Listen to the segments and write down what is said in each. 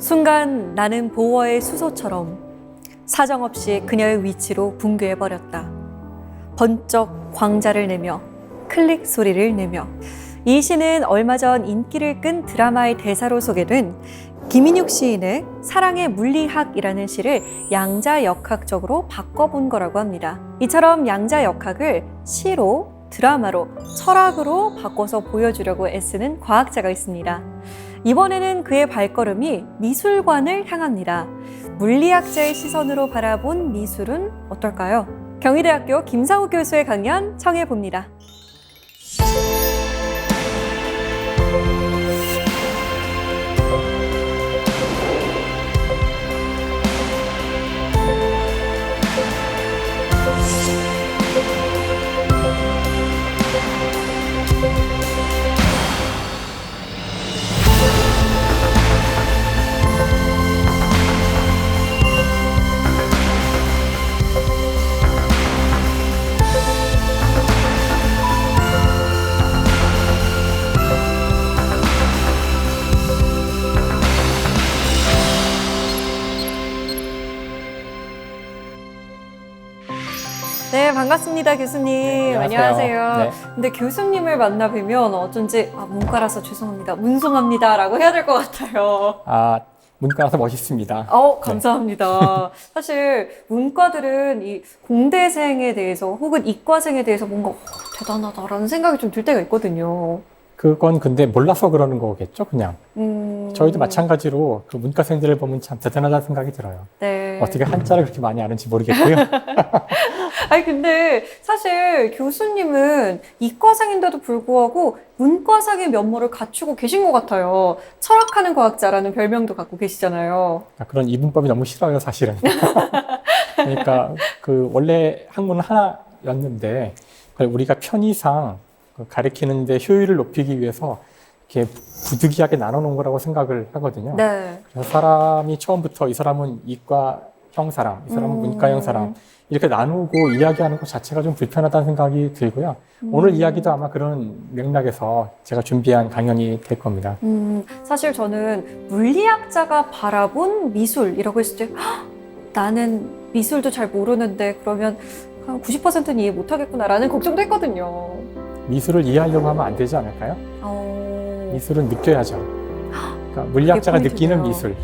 순간 나는 보어의 수소처럼 사정없이 그녀의 위치로 붕괴해버렸다. 번쩍 광자를 내며 클릭 소리를 내며 이 시는 얼마 전 인기를 끈 드라마의 대사로 소개된 김인육 시인의 사랑의 물리학이라는 시를 양자역학적으로 바꿔본 거라고 합니다. 이처럼 양자역학을 시로, 드라마로, 철학으로 바꿔서 보여주려고 애쓰는 과학자가 있습니다. 이번에는 그의 발걸음이 미술관을 향합니다. 물리학자의 시선으로 바라본 미술은 어떨까요? 경희대학교 김상우 교수의 강연 청해봅니다. 네, 반갑습니다, 교수님. 네, 안녕하세요. 네. 근데 교수님을 만나 뵈면 어쩐지 문과라서 죄송합니다, 문송합니다라고 해야 될 것 같아요. 문과라서 멋있습니다. 감사합니다. 사실 문과들은 이 공대생에 대해서 혹은 이과생에 대해서 뭔가 대단하다라는 생각이 좀 들 때가 있거든요. 그건 근데 몰라서 그러는 거겠죠, 그냥. 저희도 마찬가지로 그 문과생들을 보면 참 대단하다는 생각이 들어요. 네. 어떻게 한자를 그렇게 많이 아는지 모르겠고요. 아니 근데 사실 교수님은 이과생인데도 불구하고 문과생의 면모를 갖추고 계신 것 같아요. 철학하는 과학자라는 별명도 갖고 계시잖아요. 그런 이분법이 너무 싫어요, 사실은. 그러니까 그 원래 학문은 하나였는데 그걸 우리가 편의상 가리키는데 효율을 높이기 위해서 이렇게 부득이하게 나눠놓은 거라고 생각을 하거든요. 네. 그래서 사람이 처음부터 이 사람은 이과형 사람, 이 사람은 문과형 사람 이렇게 나누고 이야기하는 것 자체가 좀 불편하다는 생각이 들고요. 오늘 이야기도 아마 그런 맥락에서 제가 준비한 강연이 될 겁니다. 사실 저는 물리학자가 바라본 미술이라고 했을 때 나는 미술도 잘 모르는데 그러면 한 90%는 이해 못하겠구나라는 걱정도 했거든요. 미술을 이해하려고 하면 안 되지 않을까요? 미술은 느껴야죠. 그러니까 물리학자가 느끼는 미술.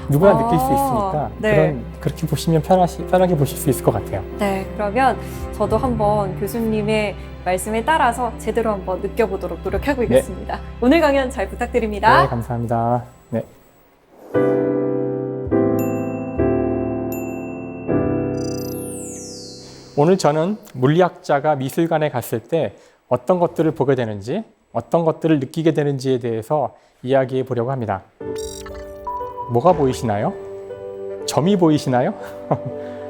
누구나 느낄 수 있으니까 네. 그렇게 보시면 편하게 보실 수 있을 것 같아요. 네, 그러면 저도 한번 교수님의 말씀에 따라서 제대로 한번 느껴보도록 노력하고 있겠습니다. 오늘 강연 잘 부탁드립니다. 네, 감사합니다. 네. 오늘 저는 물리학자가 미술관에 갔을 때 어떤 것들을 보게 되는지, 어떤 것들을 느끼게 되는지에 대해서 이야기해 보려고 합니다. 뭐가 보이시나요? 점이 보이시나요?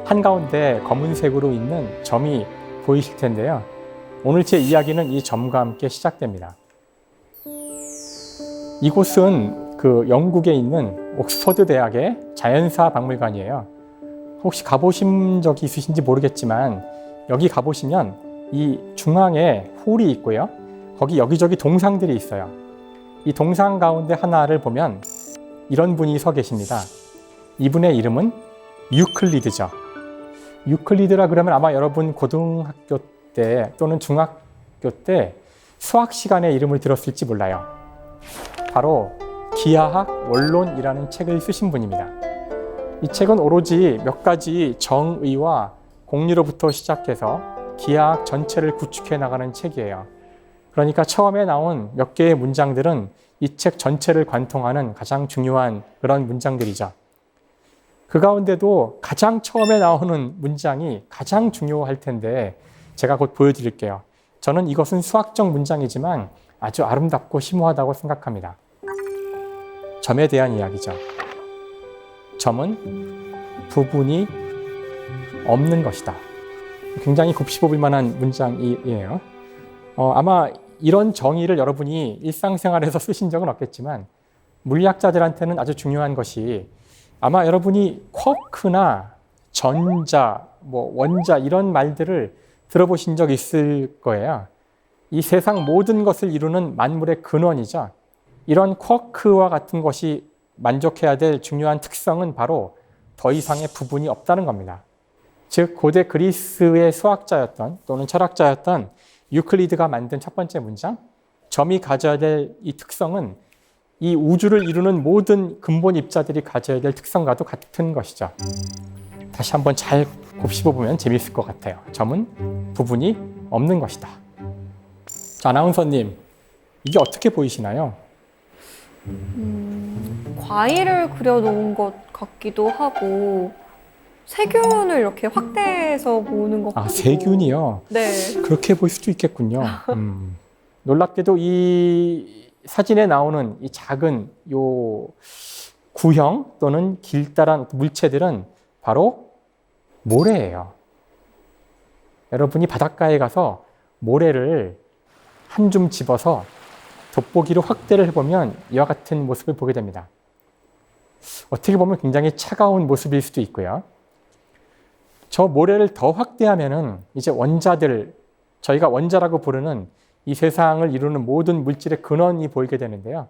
한가운데 검은색으로 있는 점이 보이실 텐데요. 오늘 제 이야기는 이 점과 함께 시작됩니다. 이곳은 그 영국에 있는 옥스퍼드 대학의 자연사 박물관이에요. 혹시 가보신 적이 있으신지 모르겠지만 여기 가보시면 이 중앙에 홀이 있고요. 거기 여기저기 동상들이 있어요. 이 동상 가운데 하나를 보면 이런 분이 서 계십니다. 이분의 이름은 유클리드죠. 유클리드라 그러면 아마 여러분 고등학교 때 또는 중학교 때 수학 시간에 이름을 들었을지 몰라요. 바로 기하학 원론이라는 책을 쓰신 분입니다. 이 책은 오로지 몇 가지 정의와 공리로부터 시작해서 기하학 전체를 구축해 나가는 책이에요. 그러니까 처음에 나온 몇 개의 문장들은 이 책 전체를 관통하는 가장 중요한 그런 문장들이죠. 그 가운데도 가장 처음에 나오는 문장이 가장 중요할 텐데 제가 곧 보여드릴게요. 저는 이것은 수학적 문장이지만 아주 아름답고 심오하다고 생각합니다. 점에 대한 이야기죠. 점은 부분이 없는 것이다. 굉장히 곱씹어볼 만한 문장이에요. 아마 이런 정의를 여러분이 일상생활에서 쓰신 적은 없겠지만 물리학자들한테는 아주 중요한 것이 아마 여러분이 쿼크나 전자, 원자 이런 말들을 들어보신 적 있을 거예요. 이 세상 모든 것을 이루는 만물의 근원이죠. 이런 쿼크와 같은 것이 만족해야 될 중요한 특성은 바로 더 이상의 부분이 없다는 겁니다. 즉 고대 그리스의 수학자였던 또는 철학자였던 유클리드가 만든 첫 번째 문장, 점이 가져야 될 이 특성은 이 우주를 이루는 모든 근본 입자들이 가져야 될 특성과도 같은 것이죠. 다시 한번 잘 곱씹어보면 재미있을 것 같아요. 점은 부분이 없는 것이다. 자, 아나운서님, 이게 어떻게 보이시나요? 과일을 그려놓은 것 같기도 하고 세균을 이렇게 확대해서 보는 것 같고. 세균이요? 네. 그렇게 볼 수도 있겠군요. 놀랍게도 이 사진에 나오는 이 작은 요 구형 또는 길다란 물체들은 바로 모래예요. 여러분이 바닷가에 가서 모래를 한 줌 집어서 돋보기로 확대를 해보면 이와 같은 모습을 보게 됩니다. 어떻게 보면 굉장히 차가운 모습일 수도 있고요. 저 모래를 더 확대하면은 이제 원자들, 저희가 원자라고 부르는 이 세상을 이루는 모든 물질의 근원이 보이게 되는데요.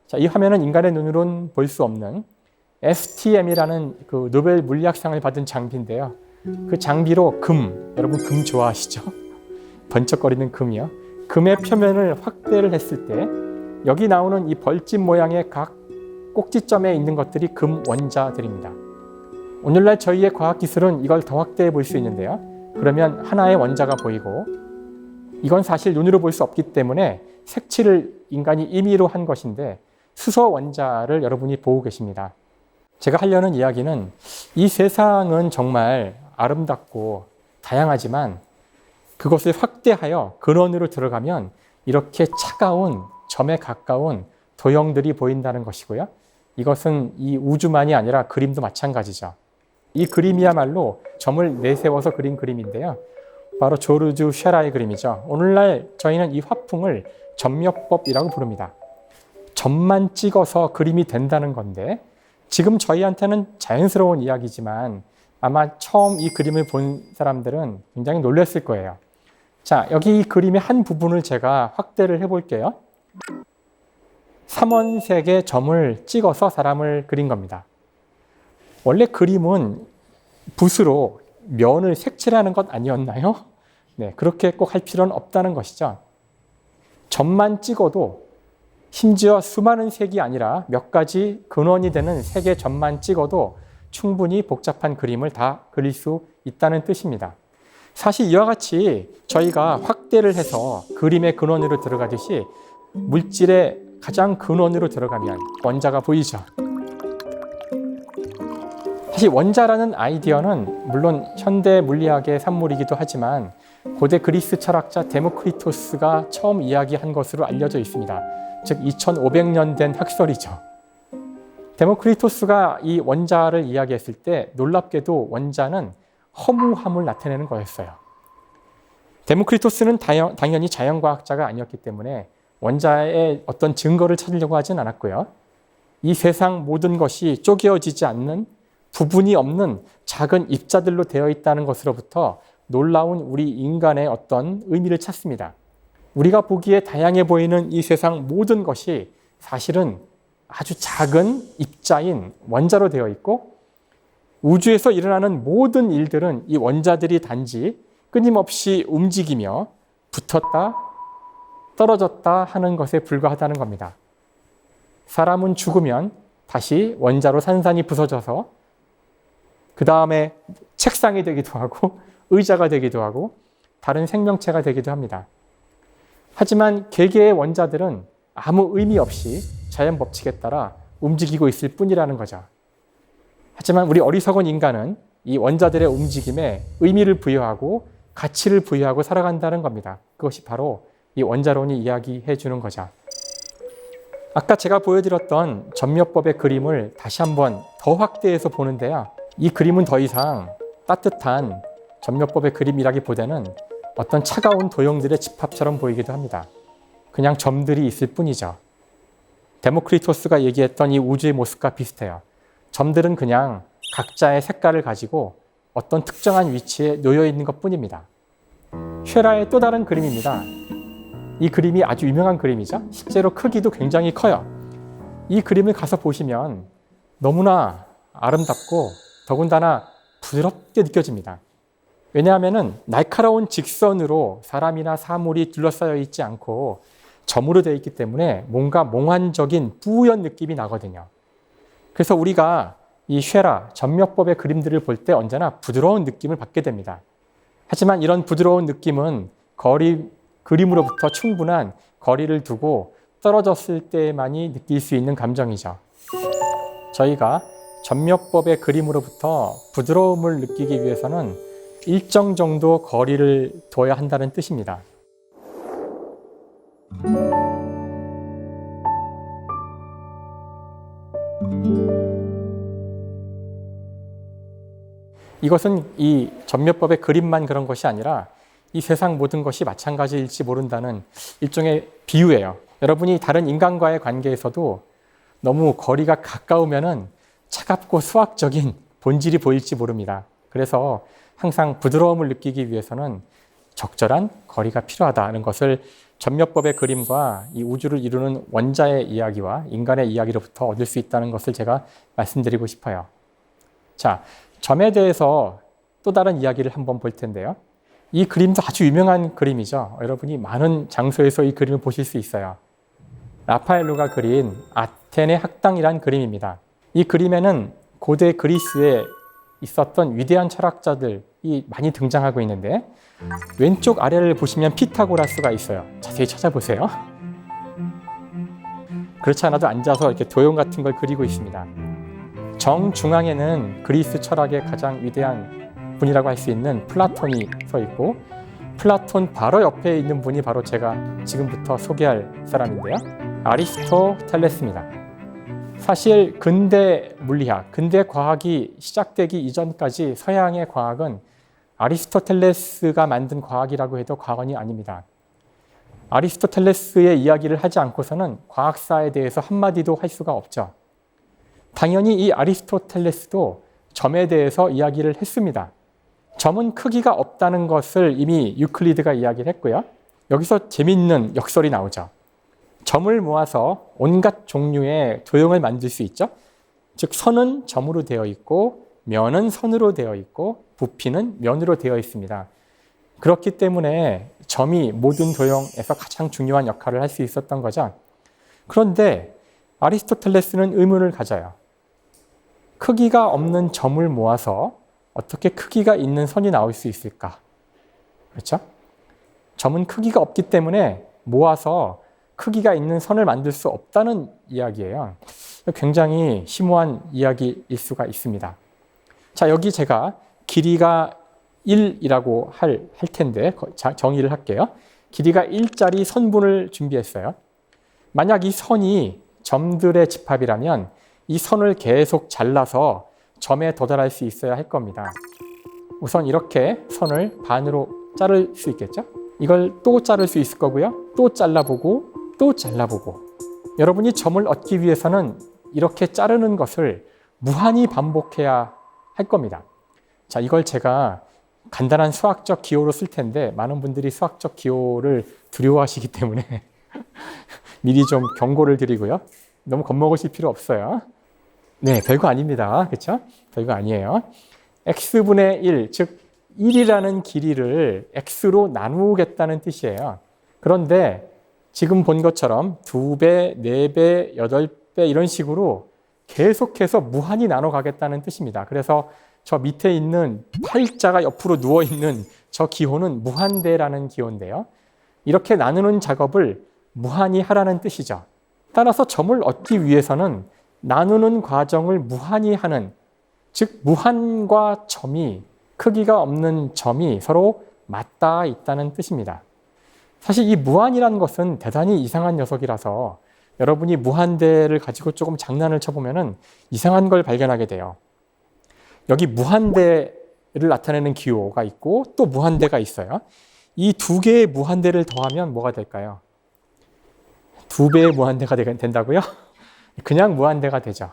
자, 이 화면은 인간의 눈으로는 볼 수 없는 STM이라는 그 노벨 물리학상을 받은 장비인데요. 그 장비로 여러분 금 좋아하시죠? 번쩍거리는 금이요. 금의 표면을 확대를 했을 때 여기 나오는 이 벌집 모양의 각 꼭지점에 있는 것들이 금 원자들입니다. 오늘날 저희의 과학기술은 이걸 더 확대해 볼 수 있는데요. 그러면 하나의 원자가 보이고 이건 사실 눈으로 볼 수 없기 때문에 색칠을 인간이 임의로 한 것인데 수소 원자를 여러분이 보고 계십니다. 제가 하려는 이야기는 이 세상은 정말 아름답고 다양하지만 그것을 확대하여 근원으로 들어가면 이렇게 차가운 점에 가까운 도형들이 보인다는 것이고요. 이것은 이 우주만이 아니라 그림도 마찬가지죠. 이 그림이야말로 점을 내세워서 그린 그림인데요. 바로 조르주 쉐라의 그림이죠. 오늘날 저희는 이 화풍을 점묘법이라고 부릅니다. 점만 찍어서 그림이 된다는 건데 지금 저희한테는 자연스러운 이야기지만 아마 처음 이 그림을 본 사람들은 굉장히 놀랐을 거예요. 자, 여기 이 그림의 한 부분을 제가 확대를 해볼게요. 삼원색의 점을 찍어서 사람을 그린 겁니다. 원래 그림은 붓으로 면을 색칠하는 것 아니었나요? 네, 그렇게 꼭 할 필요는 없다는 것이죠. 점만 찍어도 심지어 수많은 색이 아니라 몇 가지 근원이 되는 색의 점만 찍어도 충분히 복잡한 그림을 다 그릴 수 있다는 뜻입니다. 사실 이와 같이 저희가 확대를 해서 그림의 근원으로 들어가듯이 물질의 가장 근원으로 들어가면 원자가 보이죠. 사실 원자라는 아이디어는 물론 현대 물리학의 산물이기도 하지만 고대 그리스 철학자 데모크리토스가 처음 이야기한 것으로 알려져 있습니다. 즉 2500년 된 학설이죠. 데모크리토스가 이 원자를 이야기했을 때 놀랍게도 원자는 허무함을 나타내는 거였어요. 데모크리토스는 당연히 자연과학자가 아니었기 때문에 원자의 어떤 증거를 찾으려고 하진 않았고요. 이 세상 모든 것이 쪼개어지지 않는 부분이 없는 작은 입자들로 되어 있다는 것으로부터 놀라운 우리 인간의 어떤 의미를 찾습니다. 우리가 보기에 다양해 보이는 이 세상 모든 것이 사실은 아주 작은 입자인 원자로 되어 있고 우주에서 일어나는 모든 일들은 이 원자들이 단지 끊임없이 움직이며 붙었다 떨어졌다 하는 것에 불과하다는 겁니다. 사람은 죽으면 다시 원자로 산산이 부서져서 그 다음에 책상이 되기도 하고 의자가 되기도 하고 다른 생명체가 되기도 합니다. 하지만 개개의 원자들은 아무 의미 없이 자연 법칙에 따라 움직이고 있을 뿐이라는 거죠. 하지만 우리 어리석은 인간은 이 원자들의 움직임에 의미를 부여하고 가치를 부여하고 살아간다는 겁니다. 그것이 바로 이 원자론이 이야기해 주는 거죠. 아까 제가 보여드렸던 점묘법의 그림을 다시 한번 더 확대해서 보는데요. 이 그림은 더 이상 따뜻한 점묘법의 그림이라기보다는 어떤 차가운 도형들의 집합처럼 보이기도 합니다. 그냥 점들이 있을 뿐이죠. 데모크리토스가 얘기했던 이 우주의 모습과 비슷해요. 점들은 그냥 각자의 색깔을 가지고 어떤 특정한 위치에 놓여 있는 것 뿐입니다. 쉐라의 또 다른 그림입니다. 이 그림이 아주 유명한 그림이죠. 실제로 크기도 굉장히 커요. 이 그림을 가서 보시면 너무나 아름답고 더군다나 부드럽게 느껴집니다. 왜냐하면 날카로운 직선으로 사람이나 사물이 둘러싸여 있지 않고 점으로 되어 있기 때문에 뭔가 몽환적인 뿌연 느낌이 나거든요. 그래서 우리가 이 쉐라, 점묘법의 그림들을 볼 때 언제나 부드러운 느낌을 받게 됩니다. 하지만 이런 부드러운 느낌은 그림으로부터 충분한 거리를 두고 떨어졌을 때만이 느낄 수 있는 감정이죠. 저희가 점묘법의 그림으로부터 부드러움을 느끼기 위해서는 일정 정도 거리를 둬야 한다는 뜻입니다. 이것은 이 점묘법의 그림만 그런 것이 아니라 이 세상 모든 것이 마찬가지일지 모른다는 일종의 비유예요. 여러분이 다른 인간과의 관계에서도 너무 거리가 가까우면은 차갑고 수학적인 본질이 보일지 모릅니다. 그래서 항상 부드러움을 느끼기 위해서는 적절한 거리가 필요하다는 것을 점묘법의 그림과 이 우주를 이루는 원자의 이야기와 인간의 이야기로부터 얻을 수 있다는 것을 제가 말씀드리고 싶어요. 자, 점에 대해서 또 다른 이야기를 한번 볼 텐데요. 이 그림도 아주 유명한 그림이죠. 여러분이 많은 장소에서 이 그림을 보실 수 있어요. 라파엘로가 그린 아테네 학당이란 그림입니다. 이 그림에는 고대 그리스에 있었던 위대한 철학자들이 많이 등장하고 있는데 왼쪽 아래를 보시면 피타고라스가 있어요. 자세히 찾아보세요. 그렇지 않아도 앉아서 이렇게 도형 같은 걸 그리고 있습니다. 정중앙에는 그리스 철학의 가장 위대한 분이라고 할 수 있는 플라톤이 서 있고 플라톤 바로 옆에 있는 분이 바로 제가 지금부터 소개할 사람인데요. 아리스토텔레스입니다. 사실 근대 물리학, 근대 과학이 시작되기 이전까지 서양의 과학은 아리스토텔레스가 만든 과학이라고 해도 과언이 아닙니다. 아리스토텔레스의 이야기를 하지 않고서는 과학사에 대해서 한마디도 할 수가 없죠. 당연히 이 아리스토텔레스도 점에 대해서 이야기를 했습니다. 점은 크기가 없다는 것을 이미 유클리드가 이야기를 했고요. 여기서 재미있는 역설이 나오죠. 점을 모아서 온갖 종류의 도형을 만들 수 있죠. 즉 선은 점으로 되어 있고 면은 선으로 되어 있고 부피는 면으로 되어 있습니다. 그렇기 때문에 점이 모든 도형에서 가장 중요한 역할을 할 수 있었던 거죠. 그런데 아리스토텔레스는 의문을 가져요. 크기가 없는 점을 모아서 어떻게 크기가 있는 선이 나올 수 있을까? 그렇죠? 점은 크기가 없기 때문에 모아서 크기가 있는 선을 만들 수 없다는 이야기예요. 굉장히 심오한 이야기일 수가 있습니다. 자, 여기 제가 길이가 1이라고 할 텐데 정의를 할게요. 길이가 1짜리 선분을 준비했어요. 만약 이 선이 점들의 집합이라면 이 선을 계속 잘라서 점에 도달할 수 있어야 할 겁니다. 우선 이렇게 선을 반으로 자를 수 있겠죠? 이걸 또 자를 수 있을 거고요. 또 잘라보고 또 잘라보고. 여러분이 점을 얻기 위해서는 이렇게 자르는 것을 무한히 반복해야 할 겁니다. 자, 이걸 제가 간단한 수학적 기호로 쓸 텐데 많은 분들이 수학적 기호를 두려워하시기 때문에 미리 좀 경고를 드리고요. 너무 겁먹으실 필요 없어요. 네, 별거 아닙니다. 그렇죠? 별거 아니에요. x분의 1, 즉 1이라는 길이를 x로 나누겠다는 뜻이에요. 그런데 지금 본 것처럼 2배, 4배, 8배 이런 식으로 계속해서 무한히 나눠 가겠다는 뜻입니다. 그래서 저 밑에 있는 팔자가 옆으로 누워있는 저 기호는 무한대라는 기호인데요. 이렇게 나누는 작업을 무한히 하라는 뜻이죠. 따라서 점을 얻기 위해서는 나누는 과정을 무한히 하는, 즉 무한과 점이, 크기가 없는 점이 서로 맞닿아 있다는 뜻입니다. 사실 이 무한이라는 것은 대단히 이상한 녀석이라서 여러분이 무한대를 가지고 조금 장난을 쳐보면 이상한 걸 발견하게 돼요. 여기 무한대를 나타내는 기호가 있고 또 무한대가 있어요. 이 두 개의 무한대를 더하면 뭐가 될까요? 2배의 무한대가 된다고요? 그냥 무한대가 되죠.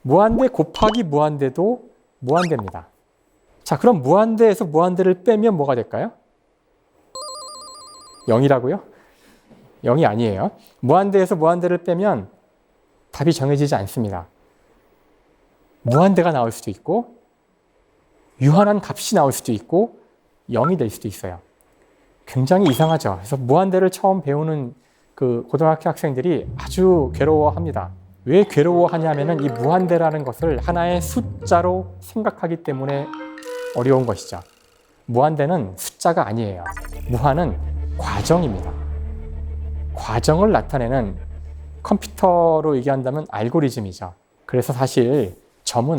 무한대 곱하기 무한대도 무한대입니다. 자, 그럼 무한대에서 무한대를 빼면 뭐가 될까요? 0이라고요? 0이 아니에요. 무한대에서 무한대를 빼면 답이 정해지지 않습니다. 무한대가 나올 수도 있고 유한한 값이 나올 수도 있고 0이 될 수도 있어요. 굉장히 이상하죠. 그래서 무한대를 처음 배우는 그 고등학교 학생들이 아주 괴로워합니다. 왜 괴로워하냐면은 이 무한대라는 것을 하나의 숫자로 생각하기 때문에 어려운 것이죠. 무한대는 숫자가 아니에요. 무한은 과정입니다. 과정을 나타내는 컴퓨터로 얘기한다면 알고리즘이죠. 그래서 사실 점은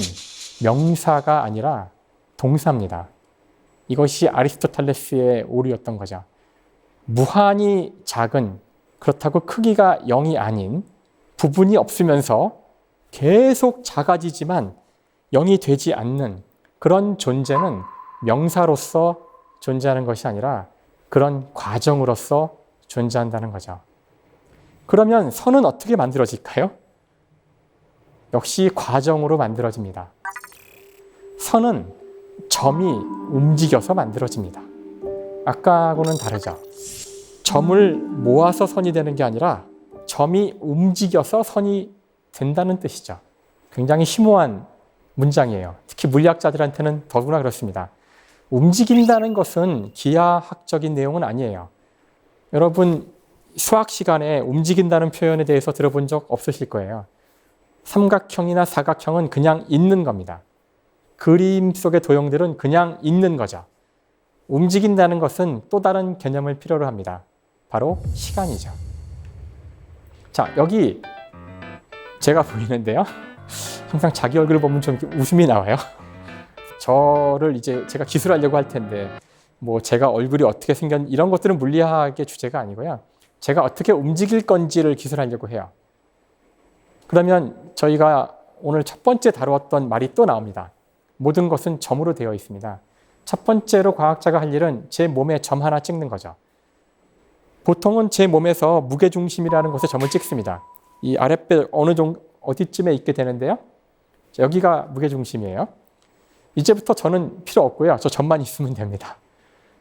명사가 아니라 동사입니다. 이것이 아리스토텔레스의 오류였던 거죠. 무한히 작은, 그렇다고 크기가 0이 아닌, 부분이 없으면서 계속 작아지지만 0이 되지 않는 그런 존재는 명사로서 존재하는 것이 아니라 그런 과정으로서 존재한다는 거죠. 그러면 선은 어떻게 만들어질까요? 역시 과정으로 만들어집니다. 선은 점이 움직여서 만들어집니다. 아까하고는 다르죠. 점을 모아서 선이 되는 게 아니라 점이 움직여서 선이 된다는 뜻이죠. 굉장히 심오한 문장이에요. 특히 물리학자들한테는 더구나 그렇습니다. 움직인다는 것은 기하학적인 내용은 아니에요. 여러분 수학 시간에 움직인다는 표현에 대해서 들어본 적 없으실 거예요. 삼각형이나 사각형은 그냥 있는 겁니다. 그림 속의 도형들은 그냥 있는 거죠. 움직인다는 것은 또 다른 개념을 필요로 합니다. 바로 시간이죠. 자, 여기 제가 보이는데요. 항상 자기 얼굴을 보면 좀 웃음이 나와요. 저를 이제 제가 기술하려고 할 텐데 뭐 제가 얼굴이 어떻게 생겼 이런 것들은 물리학의 주제가 아니고요. 제가 어떻게 움직일 건지를 기술하려고 해요. 그러면 저희가 오늘 첫 번째 다루었던 말이 또 나옵니다. 모든 것은 점으로 되어 있습니다. 첫 번째로 과학자가 할 일은 제 몸에 점 하나 찍는 거죠. 보통은 제 몸에서 무게중심이라는 곳에 점을 찍습니다. 이 아랫배 어느 정도 어디쯤에 있게 되는데요. 여기가 무게중심이에요. 이제부터 저는 필요 없고요. 저 점만 있으면 됩니다.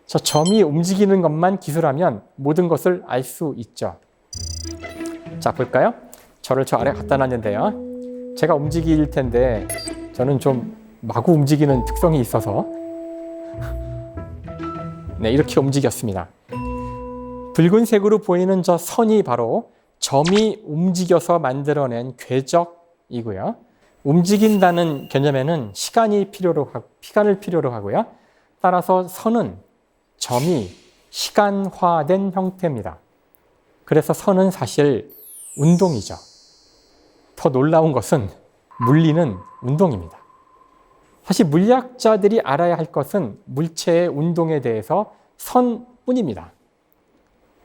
저 점이 움직이는 것만 기술하면 모든 것을 알 수 있죠. 자, 볼까요? 저를 저 아래 갖다 놨는데요. 제가 움직일 텐데 저는 좀 마구 움직이는 특성이 있어서 네, 이렇게 움직였습니다. 붉은색으로 보이는 저 선이 바로 점이 움직여서 만들어낸 궤적이고요. 움직인다는 개념에는 시간을 필요로 하고요. 따라서 선은 점이 시간화된 형태입니다. 그래서 선은 사실 운동이죠. 더 놀라운 것은 물리는 운동입니다. 사실 물리학자들이 알아야 할 것은 물체의 운동에 대해서 선뿐입니다.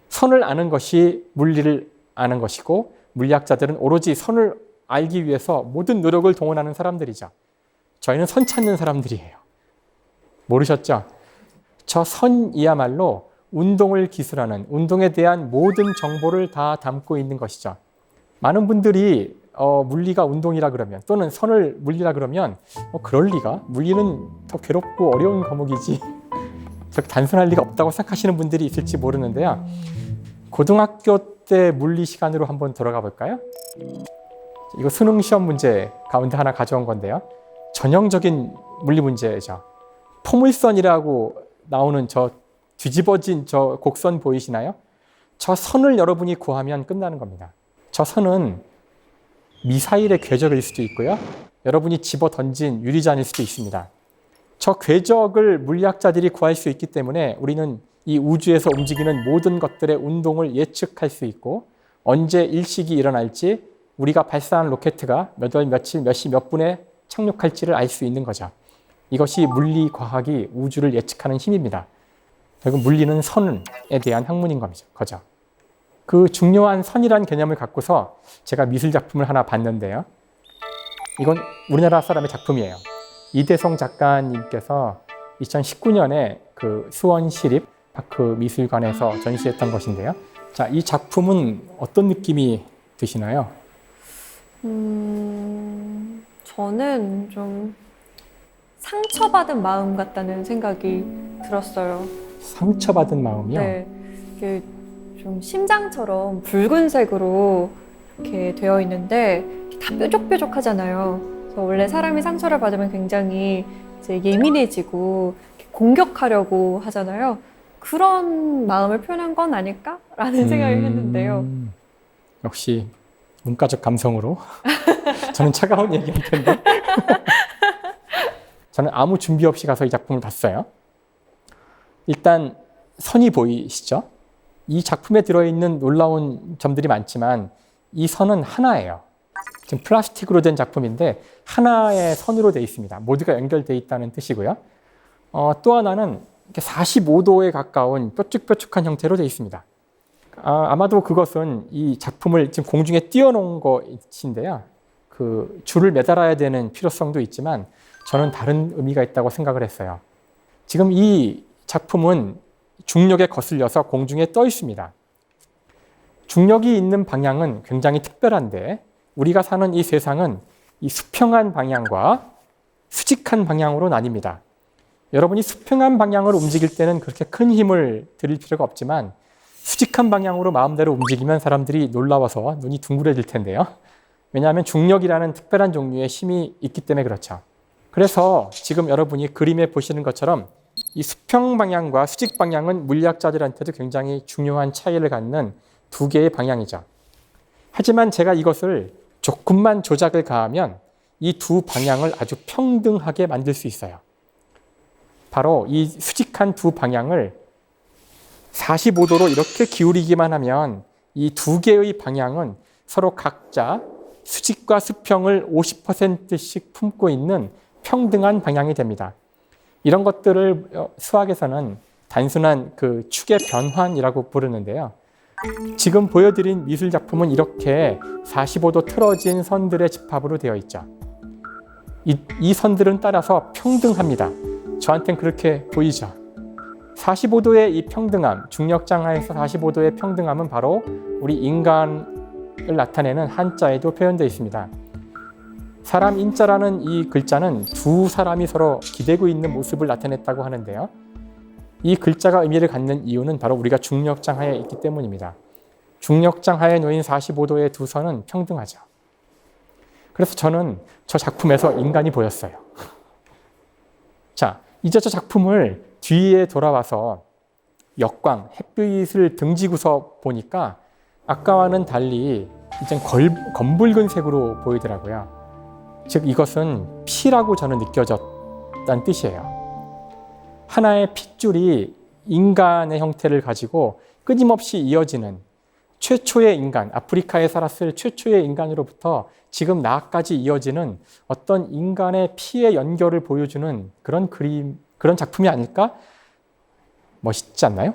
선을 아는 것이 물리를 아는 것이고 물리학자들은 오로지 선을 알기 위해서 모든 노력을 동원하는 사람들이죠. 저희는 선 찾는 사람들이에요. 모르셨죠? 저 선이야말로 운동을 기술하는, 운동에 대한 모든 정보를 다 담고 있는 것이죠. 많은 분들이 물리가 운동이라 그러면 또는 선을 물리라 그러면 그럴 리가? 물리는 더 괴롭고 어려운 과목이지 그렇게 단순할 리가 없다고 생각하시는 분들이 있을지 모르는데요. 고등학교 때 물리 시간으로 한번 돌아가 볼까요? 이거 수능 시험 문제 가운데 하나 가져온 건데요. 전형적인 물리 문제죠. 포물선이라고 나오는 저 뒤집어진 저 곡선 보이시나요? 저 선을 여러분이 구하면 끝나는 겁니다. 저 선은 미사일의 궤적일 수도 있고요. 여러분이 집어 던진 유리잔일 수도 있습니다. 저 궤적을 물리학자들이 구할 수 있기 때문에 우리는 이 우주에서 움직이는 모든 것들의 운동을 예측할 수 있고 언제 일식이 일어날지 우리가 발사한 로켓가 몇 월, 며칠, 몇 시, 몇 분에 착륙할지를 알 수 있는 거죠. 이것이 물리과학이 우주를 예측하는 힘입니다. 결국 물리는 선에 대한 학문인 거죠. 그 중요한 선이라는 개념을 갖고서 제가 미술 작품을 하나 봤는데요. 이건 우리나라 사람의 작품이에요. 이대성 작가님께서 2019년에 그 수원시립 파크 미술관에서 전시했던 것인데요. 자, 이 작품은 어떤 느낌이 드시나요? 저는 좀 상처받은 마음 같다는 생각이 들었어요. 상처받은 마음이요? 네, 이게 좀 심장처럼 붉은색으로 이렇게 되어 있는데 다 뾰족뾰족하잖아요. 그래서 원래 사람이 상처를 받으면 굉장히 이제 예민해지고 공격하려고 하잖아요. 그런 마음을 표현한 건 아닐까라는 생각을 했는데요. 역시 문과적 감성으로 저는 차가운 얘기할 텐데 저는 아무 준비 없이 가서 이 작품을 봤어요. 일단 선이 보이시죠? 이 작품에 들어있는 놀라운 점들이 많지만 이 선은 하나예요. 지금 플라스틱으로 된 작품인데 하나의 선으로 되어 있습니다. 모두가 연결되어 있다는 뜻이고요. 또 하나는 45도에 가까운 뾰족뾰족한 형태로 되어 있습니다. 아마도 그것은 이 작품을 지금 공중에 띄워놓은 것인데요. 그 줄을 매달아야 되는 필요성도 있지만 저는 다른 의미가 있다고 생각을 했어요. 지금 이 작품은 중력에 거슬려서 공중에 떠 있습니다. 중력이 있는 방향은 굉장히 특별한데 우리가 사는 이 세상은 이 수평한 방향과 수직한 방향으로 나뉩니다. 여러분이 수평한 방향으로 움직일 때는 그렇게 큰 힘을 들일 필요가 없지만 수직한 방향으로 마음대로 움직이면 사람들이 놀라워서 눈이 둥그레질 텐데요. 왜냐하면 중력이라는 특별한 종류의 힘이 있기 때문에 그렇죠. 그래서 지금 여러분이 그림에 보시는 것처럼 이 수평 방향과 수직 방향은 물리학자들한테도 굉장히 중요한 차이를 갖는 두 개의 방향이죠. 하지만 제가 이것을 조금만 조작을 가하면 이 두 방향을 아주 평등하게 만들 수 있어요. 바로 이 수직한 두 방향을 45도로 이렇게 기울이기만 하면 이 두 개의 방향은 서로 각자 수직과 수평을 50%씩 품고 있는 평등한 방향이 됩니다. 이런 것들을 수학에서는 단순한 그 축의 변환이라고 부르는데요. 지금 보여드린 미술 작품은 이렇게 45도 틀어진 선들의 집합으로 되어 있죠. 이 선들은 따라서 평등합니다. 저한테는 그렇게 보이죠. 45도의 이 평등함, 중력장하에서 45도의 평등함은 바로 우리 인간을 나타내는 한자에도 표현되어 있습니다. 사람 인자라는 이 글자는 두 사람이 서로 기대고 있는 모습을 나타냈다고 하는데요. 이 글자가 의미를 갖는 이유는 바로 우리가 중력장하에 있기 때문입니다. 중력장하에 놓인 45도의 두 선은 평등하죠. 그래서 저는 저 작품에서 인간이 보였어요. 자, 이제 저 작품을 뒤에 돌아와서 역광, 햇빛을 등지고서 보니까 아까와는 달리 이젠 검붉은 색으로 보이더라고요. 즉 이것은 피라고 저는 느껴졌다는 뜻이에요. 하나의 핏줄이 인간의 형태를 가지고 끊임없이 이어지는 최초의 인간, 아프리카에 살았을 최초의 인간으로부터 지금 나까지 이어지는 어떤 인간의 피의 연결을 보여주는 그런 그림, 그런 작품이 아닐까? 멋있지 않나요?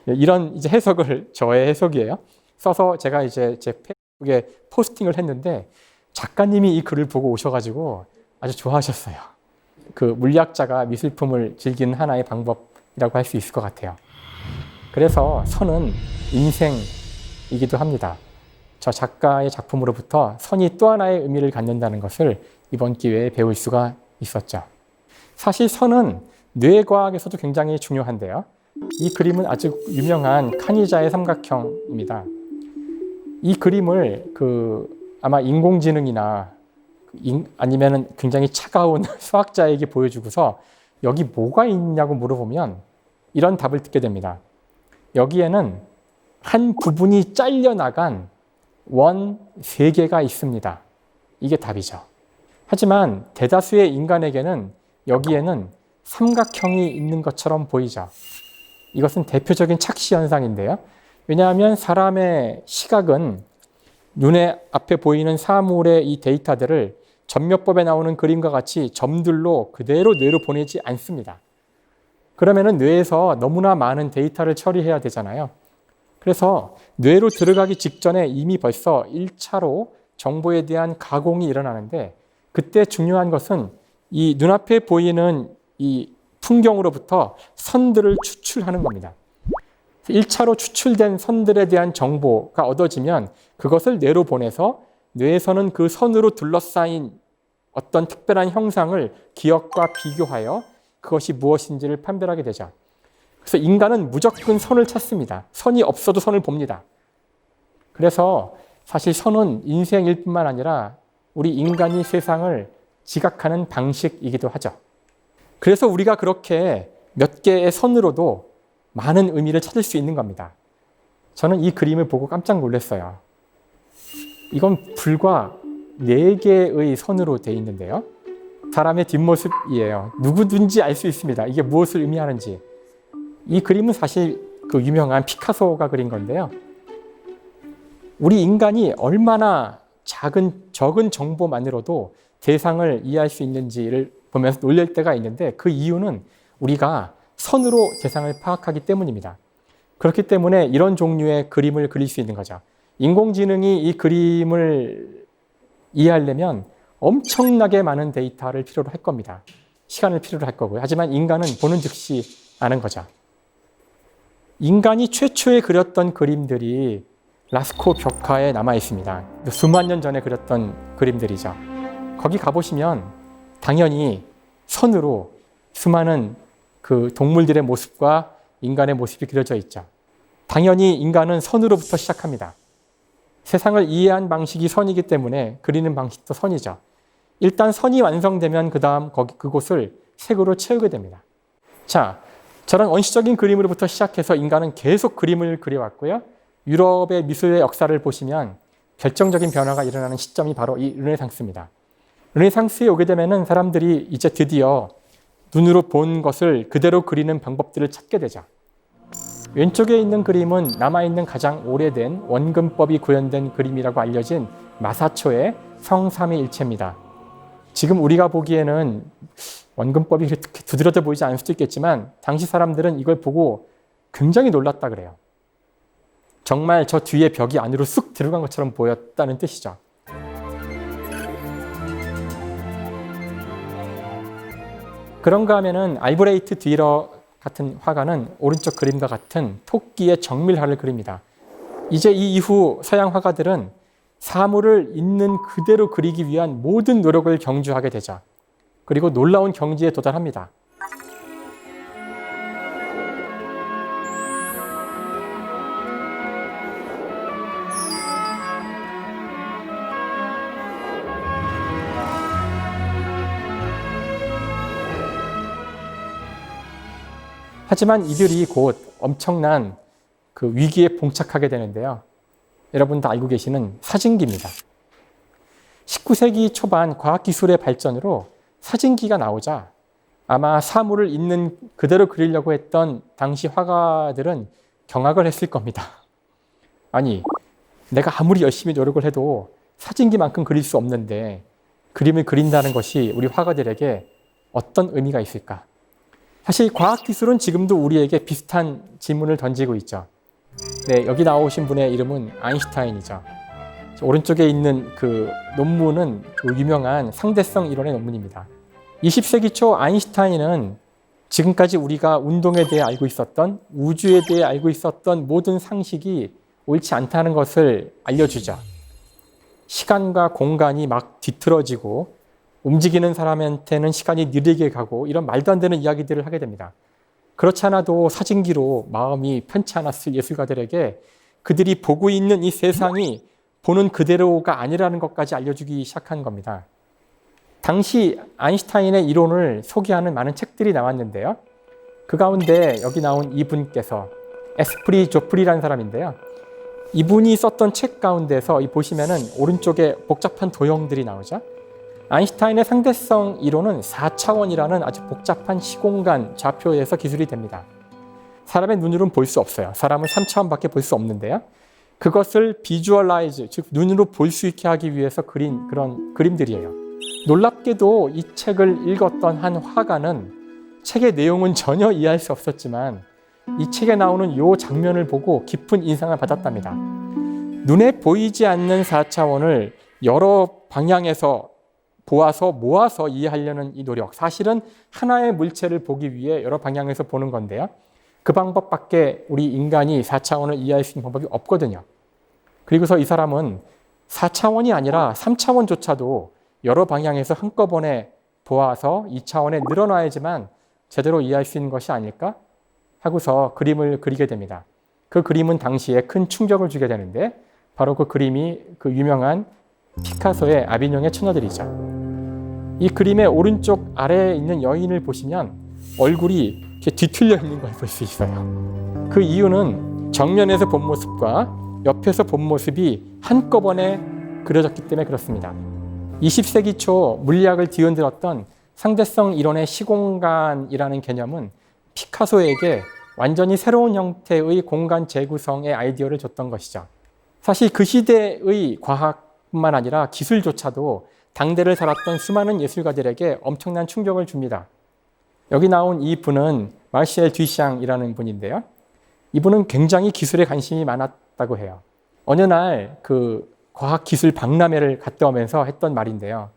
이런 이제 해석을 저의 해석이에요. 써서 제가 이제 제 페이스북에 포스팅을 했는데 작가님이 이 글을 보고 오셔가지고 아주 좋아하셨어요. 그 물리학자가 미술품을 즐기는 하나의 방법이라고 할 수 있을 것 같아요. 그래서 선은 인생이기도 합니다. 저 작가의 작품으로부터 선이 또 하나의 의미를 갖는다는 것을 이번 기회에 배울 수가 있었죠. 사실 선은 뇌과학에서도 굉장히 중요한데요. 이 그림은 아주 유명한 카니자의 삼각형입니다. 이 그림을 아마 인공지능이나 아니면 굉장히 차가운 수학자에게 보여주고서 여기 뭐가 있냐고 물어보면 이런 답을 듣게 됩니다. 여기에는 한 부분이 잘려나간 원 3개가 있습니다. 이게 답이죠. 하지만 대다수의 인간에게는 여기에는 삼각형이 있는 것처럼 보이죠. 이것은 대표적인 착시 현상인데요. 왜냐하면 사람의 시각은 눈에 앞에 보이는 사물의 이 데이터들을 전묘법에 나오는 그림과 같이 점들로 그대로 뇌로 보내지 않습니다. 그러면은 뇌에서 너무나 많은 데이터를 처리해야 되잖아요. 그래서 뇌로 들어가기 직전에 이미 벌써 1차로 정보에 대한 가공이 일어나는데 그때 중요한 것은 이 눈앞에 보이는 이 풍경으로부터 선들을 추출하는 겁니다. 1차로 추출된 선들에 대한 정보가 얻어지면 그것을 뇌로 보내서 뇌에서는 그 선으로 둘러싸인 어떤 특별한 형상을 기억과 비교하여 그것이 무엇인지를 판별하게 되죠. 그래서 인간은 무조건 선을 찾습니다. 선이 없어도 선을 봅니다. 그래서 사실 선은 인생일 뿐만 아니라 우리 인간이 세상을 지각하는 방식이기도 하죠. 그래서 우리가 그렇게 몇 개의 선으로도 많은 의미를 찾을 수 있는 겁니다. 저는 이 그림을 보고 깜짝 놀랐어요. 이건 불과 4개의 선으로 되어 있는데요. 사람의 뒷모습이에요. 누구든지 알 수 있습니다. 이게 무엇을 의미하는지. 이 그림은 사실 그 유명한 피카소가 그린 건데요. 우리 인간이 얼마나 적은 정보만으로도 세상을 이해할 수 있는지를 보면서 놀랄 때가 있는데 그 이유는 우리가 선으로 세상을 파악하기 때문입니다. 그렇기 때문에 이런 종류의 그림을 그릴 수 있는 거죠. 인공지능이 이 그림을 이해하려면 엄청나게 많은 데이터를 필요로 할 겁니다. 시간을 필요로 할 거고요. 하지만 인간은 보는 즉시 아는 거죠. 인간이 최초에 그렸던 그림들이 라스코 벽화에 남아 있습니다. 수만 년 전에 그렸던 그림들이죠. 거기 가보시면 당연히 선으로 수많은 그 동물들의 모습과 인간의 모습이 그려져 있죠. 당연히 인간은 선으로부터 시작합니다. 세상을 이해한 방식이 선이기 때문에 그리는 방식도 선이죠. 일단 선이 완성되면 그 다음 그곳을 색으로 채우게 됩니다. 자, 저런 원시적인 그림으로부터 시작해서 인간은 계속 그림을 그려왔고요. 유럽의 미술의 역사를 보시면 결정적인 변화가 일어나는 시점이 바로 이 르네상스입니다. 르네상스에 오게 되면은 사람들이 이제 드디어 눈으로 본 것을 그대로 그리는 방법들을 찾게 되죠. 왼쪽에 있는 그림은 남아있는 가장 오래된 원근법이 구현된 그림이라고 알려진 마사초의 성삼위일체입니다. 지금 우리가 보기에는 원근법이 그렇게 두드러져 보이지 않을 수도 있겠지만 당시 사람들은 이걸 보고 굉장히 놀랐다 그래요. 정말 저 뒤에 벽이 안으로 쑥 들어간 것처럼 보였다는 뜻이죠. 그런가 하면은 알브레이트 뒤러 같은 화가는 오른쪽 그림과 같은 토끼의 정밀화를 그립니다. 이제 이 이후 서양 화가들은 사물을 있는 그대로 그리기 위한 모든 노력을 경주하게 되죠. 그리고 놀라운 경지에 도달합니다. 하지만 이들이 곧 엄청난 그 위기에 봉착하게 되는데요. 여러분 다 알고 계시는 사진기입니다. 19세기 초반 과학기술의 발전으로 사진기가 나오자 아마 사물을 있는 그대로 그리려고 했던 당시 화가들은 경악을 했을 겁니다. 아니, 내가 아무리 열심히 노력을 해도 사진기만큼 그릴 수 없는데 그림을 그린다는 것이 우리 화가들에게 어떤 의미가 있을까? 사실 과학기술은 지금도 우리에게 비슷한 질문을 던지고 있죠. 네, 여기 나오신 분의 이름은 아인슈타인이죠. 오른쪽에 있는 그 논문은 그 유명한 상대성 이론의 논문입니다. 20세기 초 아인슈타인은 지금까지 우리가 운동에 대해 알고 있었던, 우주에 대해 알고 있었던 모든 상식이 옳지 않다는 것을 알려주죠. 시간과 공간이 막 뒤틀어지고 움직이는 사람한테는 시간이 느리게 가고 이런 말도 안 되는 이야기들을 하게 됩니다. 그렇지 않아도 사진기로 마음이 편치 않았을 예술가들에게 그들이 보고 있는 이 세상이 보는 그대로가 아니라는 것까지 알려주기 시작한 겁니다. 당시 아인슈타인의 이론을 소개하는 많은 책들이 나왔는데요. 그 가운데 여기 나온 이분께서 에스프리 조프리라는 사람인데요. 이분이 썼던 책 가운데서 보시면은 오른쪽에 복잡한 도형들이 나오죠. 아인슈타인의 상대성 이론은 4차원이라는 아주 복잡한 시공간 좌표에서 기술이 됩니다. 사람의 눈으로는 볼 수 없어요. 사람은 3차원밖에 볼 수 없는데요. 그것을 비주얼라이즈, 즉 눈으로 볼 수 있게 하기 위해서 그린 그런 그림들이에요. 놀랍게도 이 책을 읽었던 한 화가는 책의 내용은 전혀 이해할 수 없었지만 이 책에 나오는 이 장면을 보고 깊은 인상을 받았답니다. 눈에 보이지 않는 4차원을 여러 방향에서 보아서 모아서 이해하려는 이 노력, 사실은 하나의 물체를 보기 위해 여러 방향에서 보는 건데요. 그 방법밖에 우리 인간이 4차원을 이해할 수 있는 방법이 없거든요. 그리고서 이 사람은 4차원이 아니라 3차원조차도 여러 방향에서 한꺼번에 보아서 2차원에 늘어놔야지만 제대로 이해할 수 있는 것이 아닐까 하고서 그림을 그리게 됩니다. 그 그림은 당시에 큰 충격을 주게 되는데 바로 그 그림이 그 유명한 피카소의 아비뇽의 처녀들이죠. 이 그림의 오른쪽 아래에 있는 여인을 보시면 얼굴이 이렇게 뒤틀려 있는 걸 볼 수 있어요. 그 이유는 정면에서 본 모습과 옆에서 본 모습이 한꺼번에 그려졌기 때문에 그렇습니다. 20세기 초 물리학을 뒤흔들었던 상대성 이론의 시공간이라는 개념은 피카소에게 완전히 새로운 형태의 공간 재구성의 아이디어를 줬던 것이죠. 사실 그 시대의 과학뿐만 아니라 기술조차도 당대를 살았던 수많은 예술가들에게 엄청난 충격을 줍니다. 여기 나온 이 분은 마르시엘 듀샹이라는 분인데요. 이분은 굉장히 기술에 관심이 많았다고 해요. 어느 날 그 과학기술 박람회를 갔다 오면서 했던 말인데요.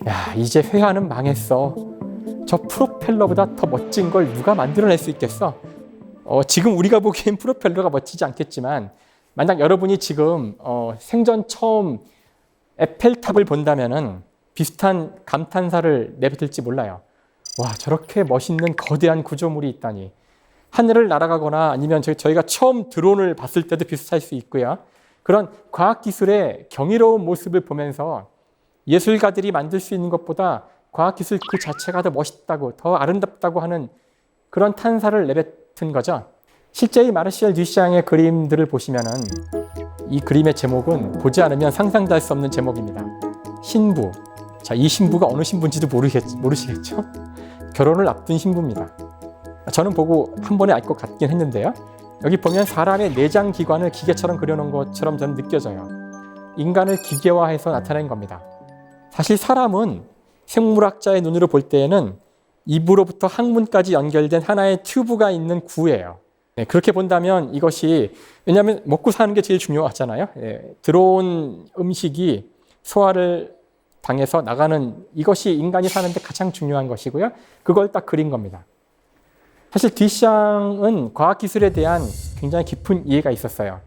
야, 이제 회화는 망했어. 저 프로펠러보다 더 멋진 걸 누가 만들어낼 수 있겠어? 지금 우리가 보기엔 프로펠러가 멋지지 않겠지만 만약 여러분이 지금 생전 처음 에펠탑을 본다면은 비슷한 감탄사를 내뱉을지 몰라요. 와, 저렇게 멋있는 거대한 구조물이 있다니. 하늘을 날아가거나 아니면 저희가 처음 드론을 봤을 때도 비슷할 수 있고요. 그런 과학기술의 경이로운 모습을 보면서 예술가들이 만들 수 있는 것보다 과학기술 그 자체가 더 멋있다고, 더 아름답다고 하는 그런 탄사를 내뱉은 거죠. 실제 이 마르시엘 듀샹의 그림들을 보시면은 이 그림의 제목은 보지 않으면 상상도 할 수 없는 제목입니다. 신부. 자, 이 신부가 어느 신부인지도 모르시겠죠? 결혼을 앞둔 신부입니다. 저는 보고 한 번에 알 것 같긴 했는데요. 여기 보면 사람의 내장 기관을 기계처럼 그려놓은 것처럼 저는 느껴져요. 인간을 기계화해서 나타낸 겁니다. 사실 사람은 생물학자의 눈으로 볼 때에는 입으로부터 항문까지 연결된 하나의 튜브가 있는 구예요. 네, 그렇게 본다면 이것이, 왜냐하면 먹고 사는 게 제일 중요하잖아요. 들어온 음식이 소화를 당해서 나가는, 이것이 인간이 사는데 가장 중요한 것이고요. 그걸 딱 그린 겁니다. 사실 듀샹은 과학기술에 대한 굉장히 깊은 이해가 있었어요.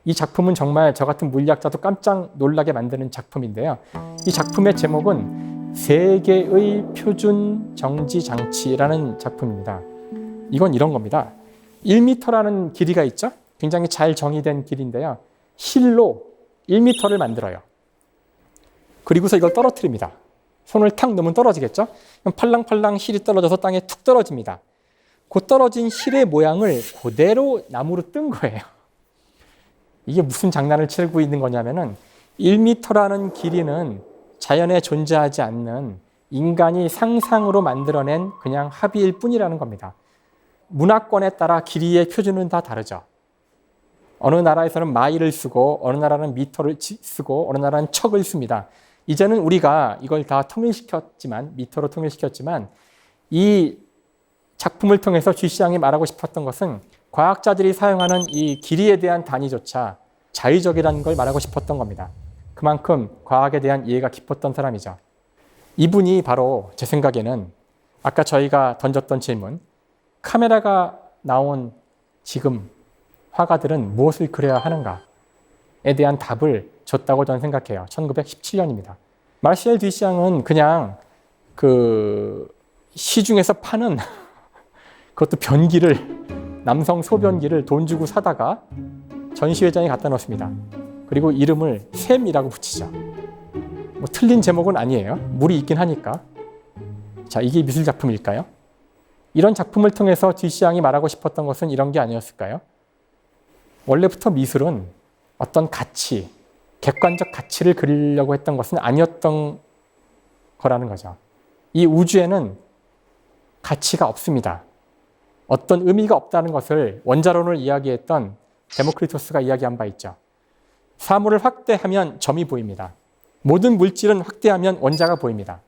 이 작품은 정말 저 같은 물리학자도 깜짝 놀라게 만드는 작품인데요. 이 작품의 제목은 세계의 표준 정지 장치라는 작품입니다. 이건 이런 겁니다. 1m라는 길이가 있죠? 굉장히 잘 정의된 길인데요. 실로 1m를 만들어요. 그리고서 이걸 떨어뜨립니다. 손을 탁 넣으면 떨어지겠죠? 그럼 팔랑팔랑 실이 떨어져서 땅에 툭 떨어집니다. 그 떨어진 실의 모양을 그대로 나무로 뜬 거예요. 이게 무슨 장난을 치고 있는 거냐면은 1m라는 길이는 자연에 존재하지 않는 인간이 상상으로 만들어낸 그냥 합의일 뿐이라는 겁니다. 문화권에 따라 길이의 표준은 다 다르죠. 어느 나라에서는 마일을 쓰고 어느 나라는 미터를 쓰고 어느 나라는 척을 씁니다. 이제는 우리가 이걸 다 통일시켰지만, 미터로 통일시켰지만, 이 작품을 통해서 듀샹이 말하고 싶었던 것은 과학자들이 사용하는 이 길이에 대한 단위조차 자의적이라는 걸 말하고 싶었던 겁니다. 그만큼 과학에 대한 이해가 깊었던 사람이죠. 이분이 바로 제 생각에는 아까 저희가 던졌던 질문, 카메라가 나온 지금 화가들은 무엇을 그려야 하는가에 대한 답을 줬다고 저는 생각해요. 1917년입니다. 마르시엘 듀샹은 그냥 그 시중에서 파는 그것도 변기를, 남성 소변기를 돈 주고 사다가 전시회장에 갖다 놓습니다. 그리고 이름을 샘이라고 붙이죠. 뭐 틀린 제목은 아니에요. 물이 있긴 하니까. 자, 이게 미술 작품일까요? 이런 작품을 통해서 듀샹이 말하고 싶었던 것은 이런 게 아니었을까요? 원래부터 미술은 어떤 가치, 객관적 가치를 그리려고 했던 것은 아니었던 거라는 거죠. 이 우주에는 가치가 없습니다. 어떤 의미가 없다는 것을 원자론을 이야기했던 데모크리토스가 이야기한 바 있죠. 사물을 확대하면 점이 보입니다. 모든 물질은 확대하면 원자가 보입니다.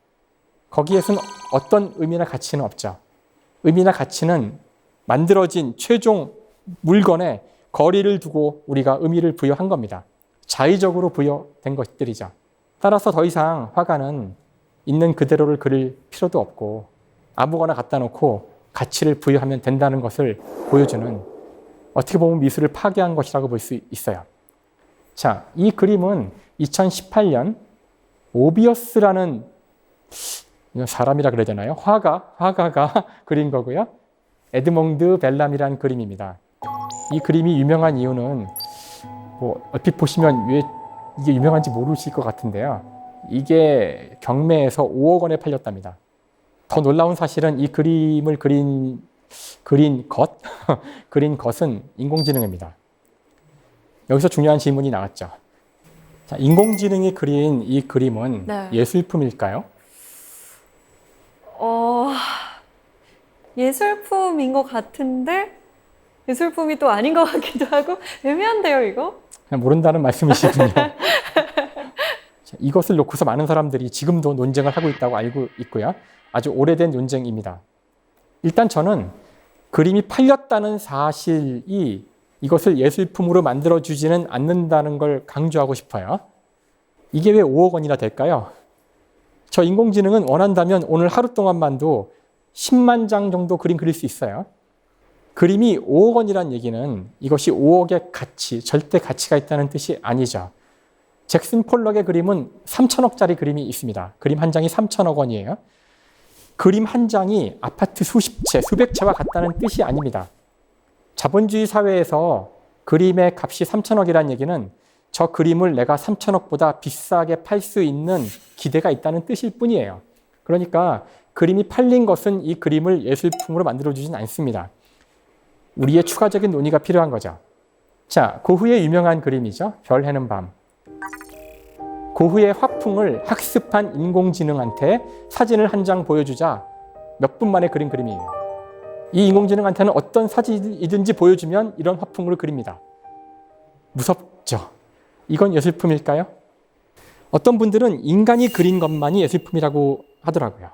거기에서는 어떤 의미나 가치는 없죠. 의미나 가치는 만들어진 최종 물건에 거리를 두고 우리가 의미를 부여한 겁니다. 자의적으로 부여된 것들이죠. 따라서 더 이상 화가는 있는 그대로를 그릴 필요도 없고 아무거나 갖다 놓고 가치를 부여하면 된다는 것을 보여주는, 어떻게 보면 미술을 파괴한 것이라고 볼 수 있어요. 자, 이 그림은 2018년 오비어스라는, 사람이라 그래야 되나요? 화가가 그린 거고요. 에드몽드 벨람이라는 그림입니다. 이 그림이 유명한 이유는 뭐 얼핏 보시면 왜 이게 유명한지 모르실 것 같은데요. 이게 경매에서 5억 원에 팔렸답니다. 더 놀라운 사실은 이 그림을 그린 것은 인공지능입니다. 여기서 중요한 질문이 나왔죠. 자, 인공지능이 그린 이 그림은 네. 예술품일까요? 예술품인 것 같은데 예술품이 또 아닌 것 같기도 하고 애매한데요, 이거? 그냥 모른다는 말씀이시군요. 자, 이것을 놓고서 많은 사람들이 지금도 논쟁을 하고 있다고 알고 있고요. 아주 오래된 논쟁입니다. 일단 저는 그림이 팔렸다는 사실이 이것을 예술품으로 만들어주지는 않는다는 걸 강조하고 싶어요. 이게 왜 5억 원이나 될까요? 저 인공지능은 원한다면 오늘 하루 동안만도 10만 장 정도 그림 그릴 수 있어요. 그림이 5억 원이란 얘기는 이것이 5억의 가치, 절대 가치가 있다는 뜻이 아니죠. 잭슨 폴럭의 그림은 3천억짜리 그림이 있습니다. 그림 한 장이 3천억 원이에요. 그림 한 장이 아파트 수십 채, 수백 채와 같다는 뜻이 아닙니다. 자본주의 사회에서 그림의 값이 3천억이라는 얘기는 저 그림을 내가 3천억보다 비싸게 팔 수 있는 기대가 있다는 뜻일 뿐이에요. 그러니까 그림이 팔린 것은 이 그림을 예술품으로 만들어주진 않습니다. 우리의 추가적인 논의가 필요한 거죠. 자, 고흐의 유명한 그림이죠. 별 해는 밤. 고흐의 화풍을 학습한 인공지능한테 사진을 한 장 보여주자 몇 분 만에 그린 그림이에요. 이 인공지능한테는 어떤 사진이든지 보여주면 이런 화풍으로 그립니다. 무섭죠? 이건 예술품일까요? 어떤 분들은 인간이 그린 것만이 예술품이라고 하더라고요.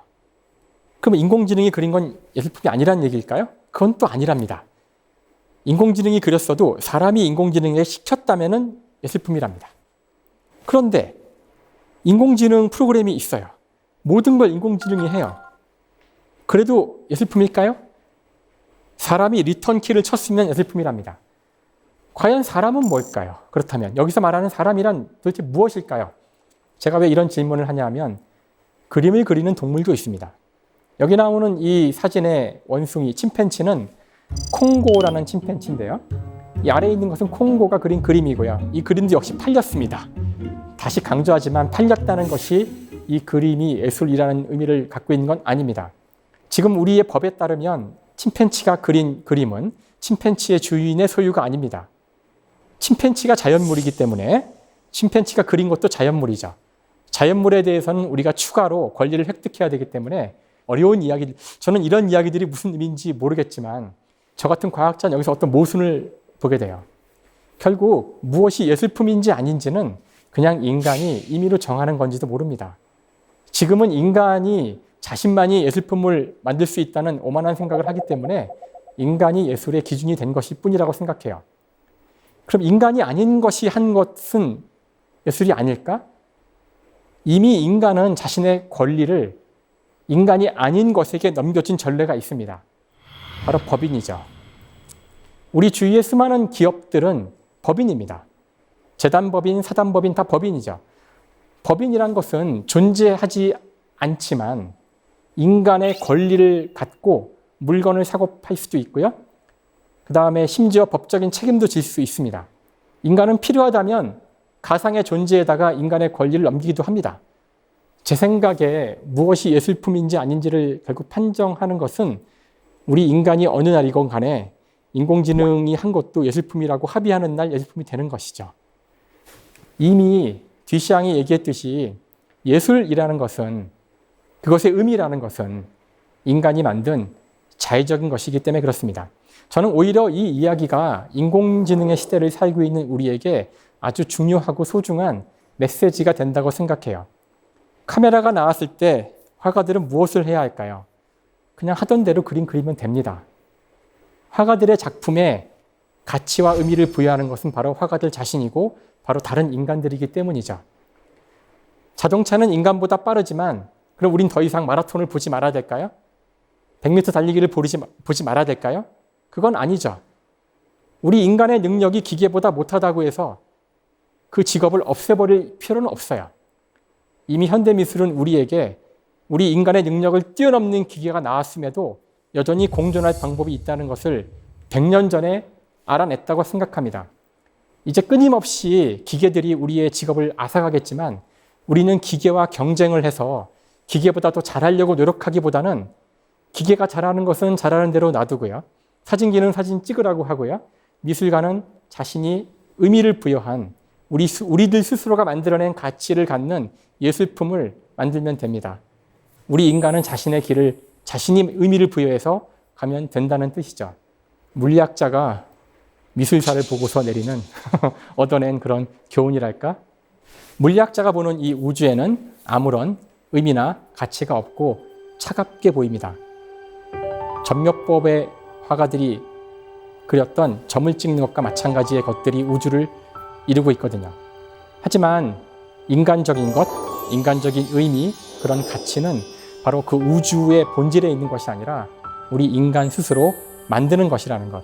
그럼 인공지능이 그린 건 예술품이 아니란 얘기일까요? 그건 또 아니랍니다. 인공지능이 그렸어도 사람이 인공지능에 시켰다면 예술품이랍니다. 그런데 인공지능 프로그램이 있어요. 모든 걸 인공지능이 해요. 그래도 예술품일까요? 사람이 리턴키를 쳤으면 예술품이랍니다. 과연 사람은 뭘까요? 그렇다면 여기서 말하는 사람이란 도대체 무엇일까요? 제가 왜 이런 질문을 하냐면 그림을 그리는 동물도 있습니다. 여기 나오는 이 사진의 원숭이 침팬치는 콩고라는 침팬치인데요. 이 아래에 있는 것은 콩고가 그린 그림이고요. 이 그림도 역시 팔렸습니다. 다시 강조하지만 팔렸다는 것이 이 그림이 예술이라는 의미를 갖고 있는 건 아닙니다. 지금 우리의 법에 따르면 침팬치가 그린 그림은 침팬치의 주인의 소유가 아닙니다. 침팬치가 자연물이기 때문에 침팬치가 그린 것도 자연물이죠. 자연물에 대해서는 우리가 추가로 권리를 획득해야 되기 때문에 어려운 이야기들, 저는 이런 이야기들이 무슨 의미인지 모르겠지만 저 같은 과학자는 여기서 어떤 모순을 보게 돼요. 결국 무엇이 예술품인지 아닌지는 그냥 인간이 임의로 정하는 건지도 모릅니다. 지금은 인간이 자신만이 예술품을 만들 수 있다는 오만한 생각을 하기 때문에 인간이 예술의 기준이 된 것일 뿐이라고 생각해요. 그럼 인간이 아닌 것이 한 것은 예술이 아닐까? 이미 인간은 자신의 권리를 인간이 아닌 것에게 넘겨준 전례가 있습니다. 바로 법인이죠. 우리 주위의 수많은 기업들은 법인입니다. 재단법인, 사단법인 다 법인이죠. 법인이란 것은 존재하지 않지만 인간의 권리를 갖고 물건을 사고 팔 수도 있고요. 그 다음에 심지어 법적인 책임도 질 수 있습니다. 인간은 필요하다면 가상의 존재에다가 인간의 권리를 넘기기도 합니다. 제 생각에 무엇이 예술품인지 아닌지를 결국 판정하는 것은 우리 인간이 어느 날이건 간에 인공지능이 한 것도 예술품이라고 합의하는 날 예술품이 되는 것이죠. 이미 뒤시앙이 얘기했듯이 예술이라는 것은 그것의 의미라는 것은 인간이 만든 자의적인 것이기 때문에 그렇습니다. 저는 오히려 이 이야기가 인공지능의 시대를 살고 있는 우리에게 아주 중요하고 소중한 메시지가 된다고 생각해요. 카메라가 나왔을 때 화가들은 무엇을 해야 할까요? 그냥 하던 대로 그림 그리면 됩니다. 화가들의 작품에 가치와 의미를 부여하는 것은 바로 화가들 자신이고 바로 다른 인간들이기 때문이죠. 자동차는 인간보다 빠르지만 그럼 우린 더 이상 마라톤을 보지 말아야 될까요? 100m 달리기를 보지 말아야 될까요? 그건 아니죠. 우리 인간의 능력이 기계보다 못하다고 해서 그 직업을 없애버릴 필요는 없어요. 이미 현대미술은 우리에게 우리 인간의 능력을 뛰어넘는 기계가 나왔음에도 여전히 공존할 방법이 있다는 것을 100년 전에 알아냈다고 생각합니다. 이제 끊임없이 기계들이 우리의 직업을 앗아가겠지만 우리는 기계와 경쟁을 해서 기계보다 더 잘하려고 노력하기보다는 기계가 잘하는 것은 잘하는 대로 놔두고요. 사진기는 사진 찍으라고 하고요. 미술가는 자신이 의미를 부여한 우리들 스스로가 만들어낸 가치를 갖는 예술품을 만들면 됩니다. 우리 인간은 자신의 길을 자신이 의미를 부여해서 가면 된다는 뜻이죠. 물리학자가 미술사를 보고서 내리는 얻어낸 그런 교훈이랄까? 물리학자가 보는 이 우주에는 아무런 의미나 가치가 없고 차갑게 보입니다. 점묘법의 화가들이 그렸던 점을 찍는 것과 마찬가지의 것들이 우주를 이루고 있거든요. 하지만 인간적인 것, 인간적인 의미, 그런 가치는 바로 그 우주의 본질에 있는 것이 아니라 우리 인간 스스로 만드는 것이라는 것.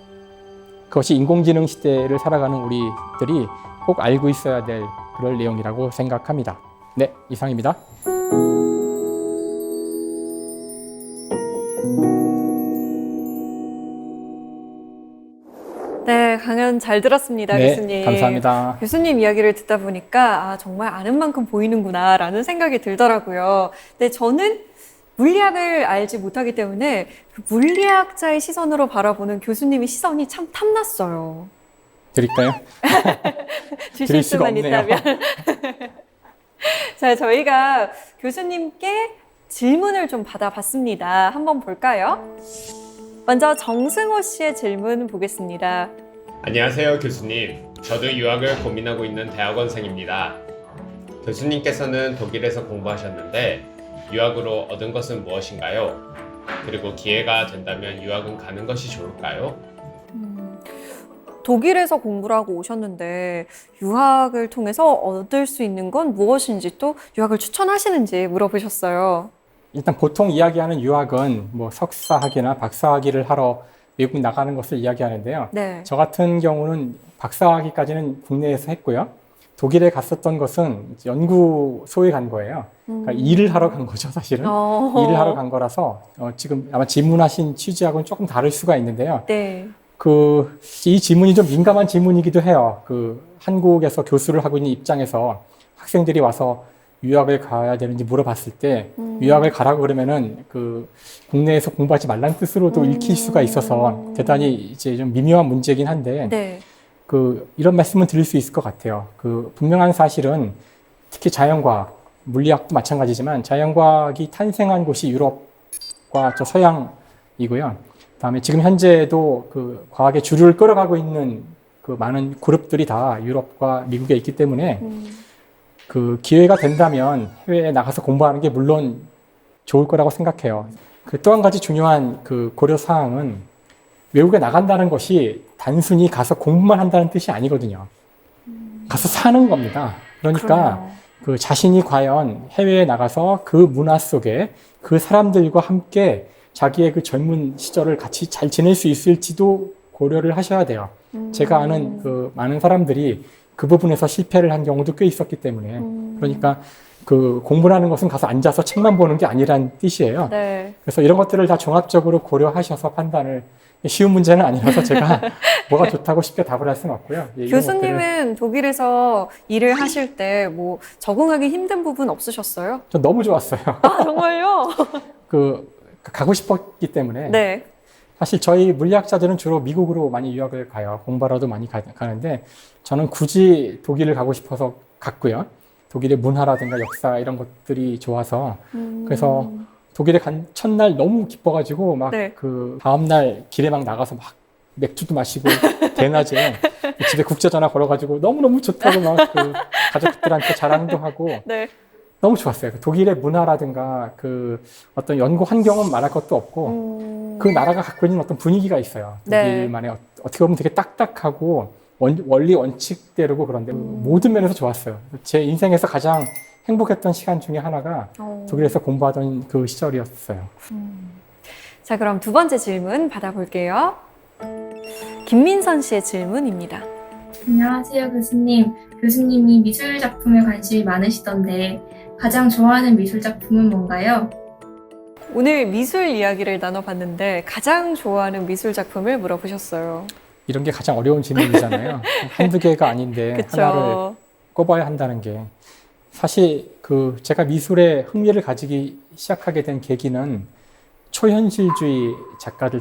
그것이 인공지능 시대를 살아가는 우리들이 꼭 알고 있어야 될 그럴 내용이라고 생각합니다. 네, 이상입니다. 네, 강연 잘 들었습니다, 네, 교수님. 감사합니다. 교수님 이야기를 듣다 보니까 정말 아는 만큼 보이는구나 라는 생각이 들더라고요. 근데 저는 물리학을 알지 못하기 때문에 그 물리학자의 시선으로 바라보는 교수님의 시선이 참 탐났어요. 드릴까요? 주실 드릴 수가 수만 없네요. 있다면. 자, 저희가 교수님께 질문을 좀 받아봤습니다. 한번 볼까요? 먼저 정승호 씨의 질문 보겠습니다. 안녕하세요, 교수님. 저도 유학을 고민하고 있는 대학원생입니다. 교수님께서는 독일에서 공부하셨는데 유학으로 얻은 것은 무엇인가요? 그리고 기회가 된다면 유학은 가는 것이 좋을까요? 독일에서 공부를 하고 오셨는데 유학을 통해서 얻을 수 있는 건 무엇인지 또 유학을 추천하시는지 물어보셨어요. 일단 보통 이야기하는 유학은 뭐 석사학위나 박사학위를 하러 외국 나가는 것을 이야기하는데요. 네. 저 같은 경우는 박사학위까지는 국내에서 했고요. 독일에 갔었던 것은 연구소에 간 거예요. 그러니까 일을 하러 간 거죠, 사실은. 일을 하러 간 거라서 지금 아마 질문하신 취지하고는 조금 다를 수가 있는데요. 네. 이 질문이 좀 민감한 질문이기도 해요. 한국에서 교수를 하고 있는 입장에서 학생들이 와서 유학을 가야 되는지 물어봤을 때 유학을 가라고 그러면은 국내에서 공부하지 말라는 뜻으로도 읽힐 수가 있어서 대단히 이제 좀 미묘한 문제이긴 한데 네. 이런 말씀은 드릴 수 있을 것 같아요. 분명한 사실은 특히 자연과학, 물리학도 마찬가지지만 자연과학이 탄생한 곳이 유럽과 저 서양이고요. 그다음에 지금 현재도 과학의 주류를 끌어가고 있는 많은 그룹들이 다 유럽과 미국에 있기 때문에 기회가 된다면 해외에 나가서 공부하는 게 물론 좋을 거라고 생각해요. 또 한 가지 중요한 고려 사항은 외국에 나간다는 것이 단순히 가서 공부만 한다는 뜻이 아니거든요. 가서 사는 겁니다. 그러니까 자신이 과연 해외에 나가서 그 문화 속에 그 사람들과 함께 자기의 젊은 시절을 같이 잘 지낼 수 있을지도 고려를 하셔야 돼요. 제가 아는 많은 사람들이 그 부분에서 실패를 한 경우도 꽤 있었기 때문에 그러니까 공부라는 것은 가서 앉아서 책만 보는 게 아니란 뜻이에요. 네. 그래서 이런 것들을 다 종합적으로 고려하셔서 판단을 쉬운 문제는 아니라서 제가 뭐가 좋다고 쉽게 답을 할 수는 없고요. 교수님은 독일에서 일을 하실 때 적응하기 힘든 부분 없으셨어요? 전 너무 좋았어요. 아, 정말요? 가고 싶었기 때문에. 네. 사실 저희 물리학자들은 주로 미국으로 많이 유학을 가요. 공부하러도 많이 가는데 저는 굳이 독일을 가고 싶어서 갔고요. 독일의 문화라든가 역사 이런 것들이 좋아서 그래서 독일에 간 첫날 너무 기뻐가지고 네. 다음날 길에 막 나가서 막 맥주도 마시고 대낮에 집에 국제전화 걸어가지고 너무너무 좋다고 막 가족들한테 자랑도 하고 네. 너무 좋았어요. 독일의 문화라든가 어떤 연구 환경은 말할 것도 없고 그 나라가 갖고 있는 어떤 분위기가 있어요. 독일만의 어떻게 보면 되게 딱딱하고 원리 원칙대로고 그런데 모든 면에서 좋았어요. 제 인생에서 가장 행복했던 시간 중에 하나가 독일에서 공부하던 그 시절이었어요. 자, 그럼 두 번째 질문 받아볼게요. 김민선 씨의 질문입니다. 안녕하세요, 교수님. 교수님이 미술 작품에 관심이 많으시던데 가장 좋아하는 미술 작품은 뭔가요? 오늘 미술 이야기를 나눠봤는데 가장 좋아하는 미술 작품을 물어보셨어요. 이런 게 가장 어려운 질문이잖아요. 한두 개가 아닌데 하나를 그렇죠. 꼽아야 한다는 게 사실 제가 미술에 흥미를 가지기 시작하게 된 계기는 초현실주의 작가들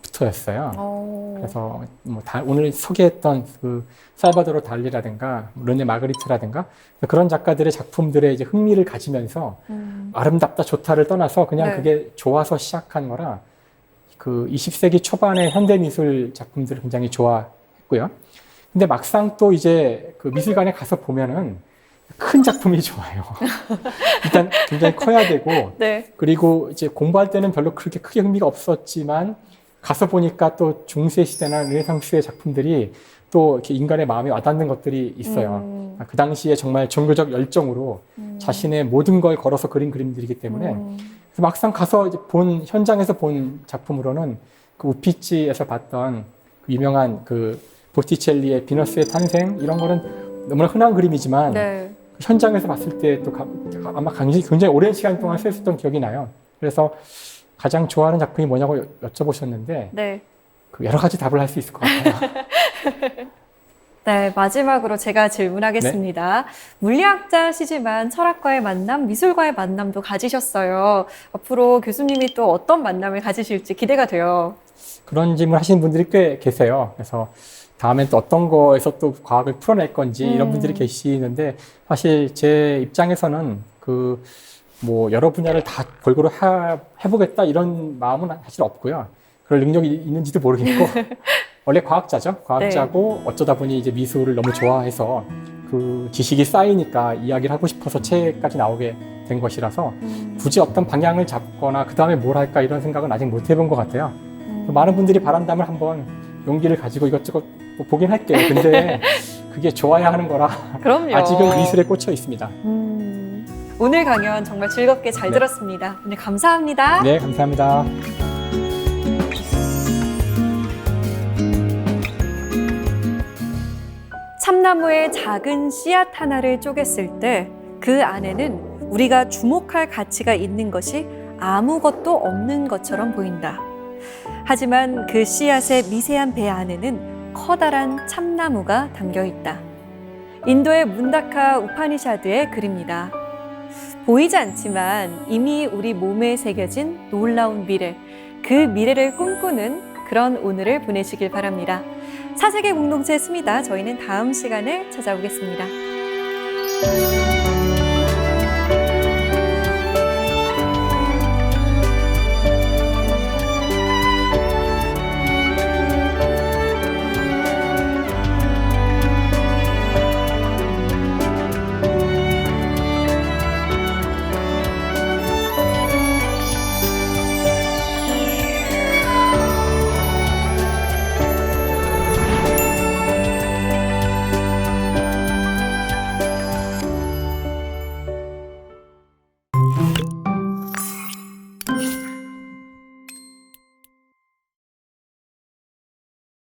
작품부터였어요. 그래서 오늘 소개했던 살바도르 달리라든가 르네 마그리트라든가 그런 작가들의 작품들에 이제 흥미를 가지면서 아름답다 좋다를 떠나서 그냥 네. 그게 좋아서 시작한 거라 20세기 초반의 현대 미술 작품들을 굉장히 좋아했고요. 근데 막상 또 이제 미술관에 가서 보면은 큰 작품이 좋아요. 일단 굉장히 커야 되고, 네. 그리고 이제 공부할 때는 별로 그렇게 크게 흥미가 없었지만, 가서 보니까 또 중세 시대나 르네상스의 작품들이 또 이렇게 인간의 마음에 와닿는 것들이 있어요. 그 당시에 정말 종교적 열정으로 자신의 모든 걸 걸어서 그린 그림들이기 때문에, 그래서 막상 가서 이제 현장에서 본 작품으로는 우피치에서 봤던 유명한 보티첼리의 비너스의 탄생, 이런 거는 너무나 흔한 그림이지만, 네. 현장에서 봤을 때 또 아마 굉장히 오랜 시간 동안 쓰였던 기억이 나요. 그래서 가장 좋아하는 작품이 뭐냐고 여쭤보셨는데 네. 여러 가지 답을 할 수 있을 것 같아요. 네, 마지막으로 제가 질문하겠습니다. 물리학자시지만 철학과의 만남, 미술과의 만남도 가지셨어요. 앞으로 교수님이 또 어떤 만남을 가지실지 기대가 돼요. 그런 질문 하시는 분들이 꽤 계세요. 그래서 다음엔 또 어떤 거에서 또 과학을 풀어낼 건지 이런 분들이 계시는데 사실 제 입장에서는 여러 분야를 다 골고루 해보겠다 이런 마음은 사실 없고요. 그럴 능력이 있는지도 모르겠고 원래 과학자고 어쩌다 보니 이제 미술을 너무 좋아해서 지식이 쌓이니까 이야기를 하고 싶어서 책까지 나오게 된 것이라서 굳이 어떤 방향을 잡거나 그 다음에 뭘 할까 이런 생각은 아직 못 해본 것 같아요. 많은 분들이 바란다면 한번 용기를 가지고 이것저것 보긴 할게요. 근데 그게 좋아야 하는 거라 그럼요. 아직은 미술에 꽂혀 있습니다. 오늘 강연 정말 즐겁게 잘 네. 들었습니다. 오늘 감사합니다. 네, 감사합니다. 참나무의 작은 씨앗 하나를 쪼갰을 때 그 안에는 우리가 주목할 가치가 있는 것이 아무것도 없는 것처럼 보인다. 하지만 그 씨앗의 미세한 배 안에는 커다란 참나무가 담겨 있다. 인도의 문다카 우파니샤드의 글입니다. 보이지 않지만 이미 우리 몸에 새겨진 놀라운 미래, 그 미래를 꿈꾸는 그런 오늘을 보내시길 바랍니다. 사세계 공동체 스미다. 저희는 다음 시간에 찾아오겠습니다.